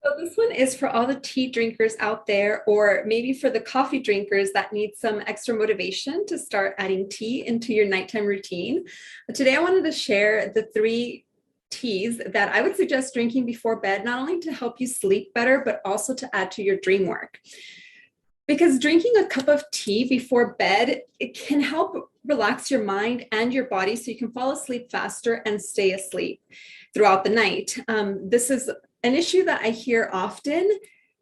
So this one is for all the tea drinkers out there, or maybe for the coffee drinkers that need some extra motivation to start adding tea into your nighttime routine. But today I wanted to share the three teas that I would suggest drinking before bed, not only to help you sleep better, but also to add to your dream work. Because drinking a cup of tea before bed, it can help relax your mind and your body so you can fall asleep faster and stay asleep throughout the night. This is an issue that I hear often.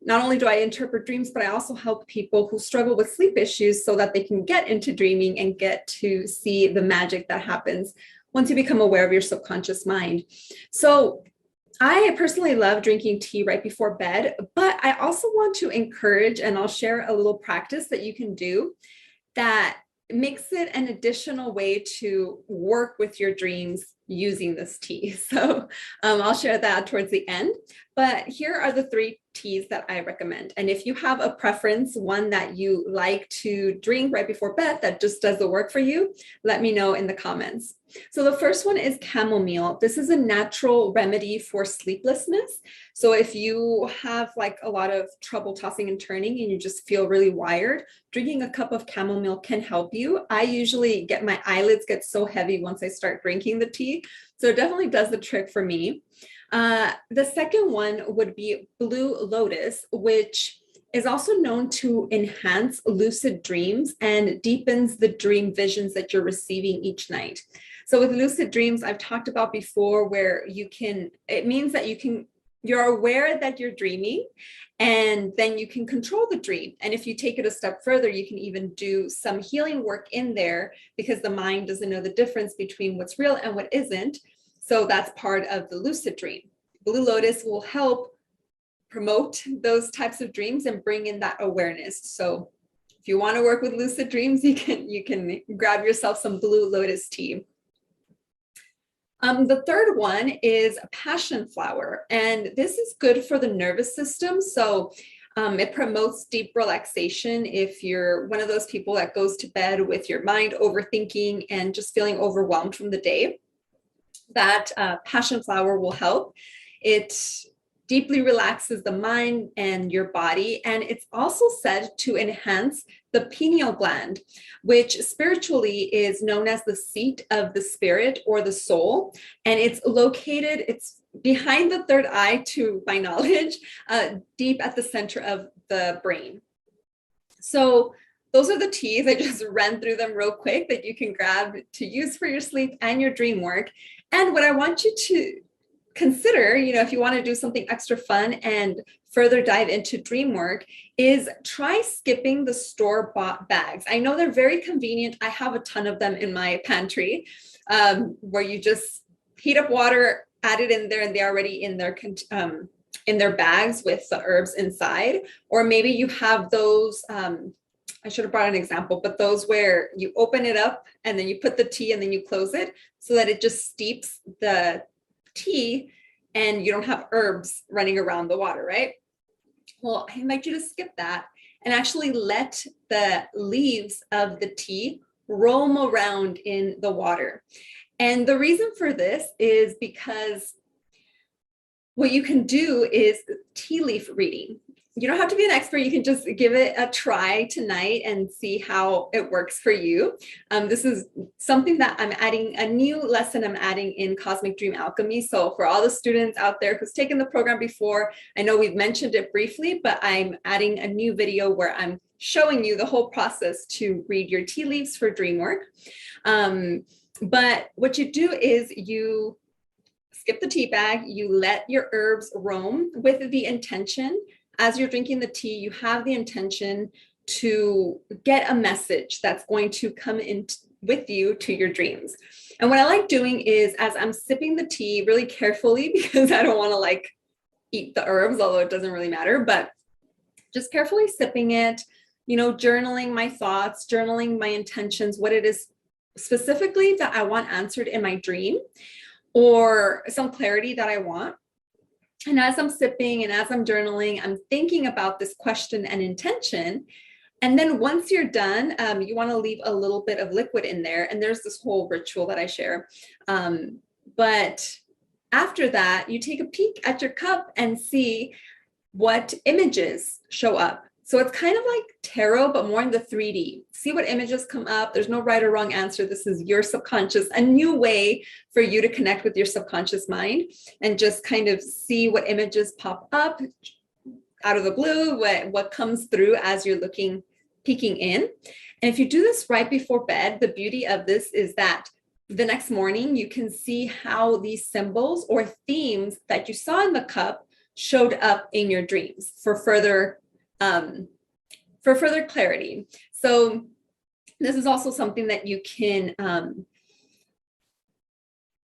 Not only do I interpret dreams, but I also help people who struggle with sleep issues so that they can get into dreaming and get to see the magic that happens once you become aware of your subconscious mind. So I personally love drinking tea right before bed, but I also want to encourage, and I'll share a little practice that you can do that makes it an additional way to work with your dreams using this tea. So I'll share that towards the end. But here are the three teas that I recommend. And if you have a preference, one that you like to drink right before bed that just does the work for you, let me know in the comments. So the first one is chamomile. This is a natural remedy for sleeplessness. So if you have like a lot of trouble tossing and turning and you just feel really wired, drinking a cup of chamomile can help you. I usually get my eyelids get so heavy once I start drinking the tea. So it definitely does the trick for me. The second one would be blue lotus, which is also known to enhance lucid dreams and deepens the dream visions that you're receiving each night. So with lucid dreams, I've talked about before where it means that you're aware that you're dreaming and then you can control the dream. And if you take it a step further, you can even do some healing work in there because the mind doesn't know the difference between what's real and what isn't. So that's part of the lucid dream. Blue Lotus will help promote those types of dreams and bring in that awareness. So if you want to work with lucid dreams, you can grab yourself some Blue Lotus tea. The third one is passion flower, and this is good for the nervous system. So it promotes deep relaxation if you're one of those people that goes to bed with your mind overthinking and just feeling overwhelmed from the day. That passion flower will help. It deeply relaxes the mind and your body, and it's also said to enhance the pineal gland, which spiritually is known as the seat of the spirit or the soul, and it's behind the third eye to my knowledge, deep at the center of the brain. So those are the teas. I just ran through them real quick that you can grab to use for your sleep and your dream work. And what I want you to consider, if you want to do something extra fun and further dive into dream work, is try skipping the store-bought bags. I know they're very convenient. I have a ton of them in my pantry, where you just heat up water, add it in there, and they're already in their bags with the herbs inside. Or maybe you have those, I should have brought an example, but those where you open it up and then you put the tea and then you close it so that it just steeps the tea and you don't have herbs running around the water, right? Well, I invite you to skip that and actually let the leaves of the tea roam around in the water. And the reason for this is because what you can do is tea leaf reading. You don't have to be an expert. You can just give it a try tonight and see how it works for you. This is something that I'm adding, a new lesson I'm adding in Cosmic Dream Alchemy. So for all the students out there who's taken the program before, I know we've mentioned it briefly, but I'm adding a new video where I'm showing you the whole process to read your tea leaves for dream work. But what you do is you skip the tea bag, you let your herbs roam with the intention. As you're drinking the tea, you have the intention to get a message that's going to come in with you to your dreams. And what I like doing is, as I'm sipping the tea really carefully, because I don't want to like eat the herbs, although it doesn't really matter, but just carefully sipping it, journaling my thoughts, journaling my intentions, what it is specifically that I want answered in my dream, or some clarity that I want. And as I'm sipping and as I'm journaling, I'm thinking about this question and intention. And then once you're done, you want to leave a little bit of liquid in there. And there's this whole ritual that I share. But after that, you take a peek at your cup and see, what images show up. So it's kind of like tarot, but more in the 3D. See what images come up. There's no right or wrong answer. This is your subconscious, a new way for you to connect with your subconscious mind and just kind of see what images pop up out of the blue, what comes through as you're peeking in. And if you do this right before bed, the beauty of this is that the next morning you can see how these symbols or themes that you saw in the cup showed up in your dreams for further clarity. So this is also something that you can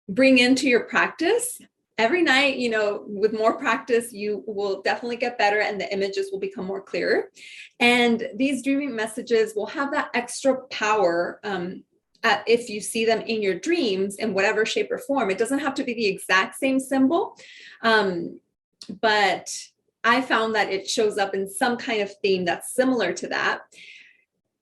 bring into your practice every night. You know, with more practice, you will definitely get better and the images will become more clear. And these dreaming messages will have that extra power if you see them in your dreams in whatever shape or form. It doesn't have to be the exact same symbol, but I found that it shows up in some kind of theme that's similar to that.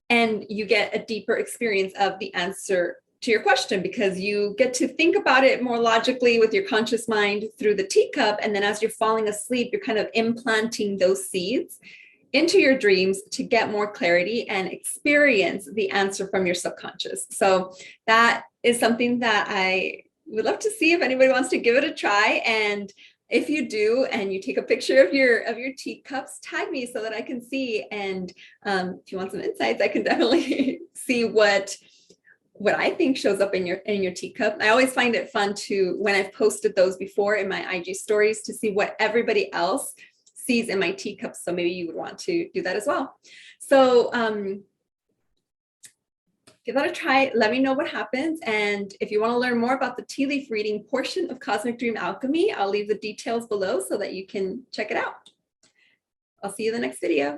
And you get a deeper experience of the answer to your question because you get to think about it more logically with your conscious mind through the teacup. And then as you're falling asleep, you're kind of implanting those seeds into your dreams to get more clarity and experience the answer from your subconscious. So that is something that I would love to see if anybody wants to give it a try. And if you do, and you take a picture of your teacups, tag me so that I can see. And if you want some insights, I can definitely see what I think shows up in your teacup. I always find it fun to, when I've posted those before in my IG stories, to see what everybody else sees in my teacups. So maybe you would want to do that as well. So give that a try. Let me know what happens. And if you want to learn more about the tea leaf reading portion of Cosmic Dream Alchemy, I'll leave the details below so that you can check it out. I'll see you in the next video.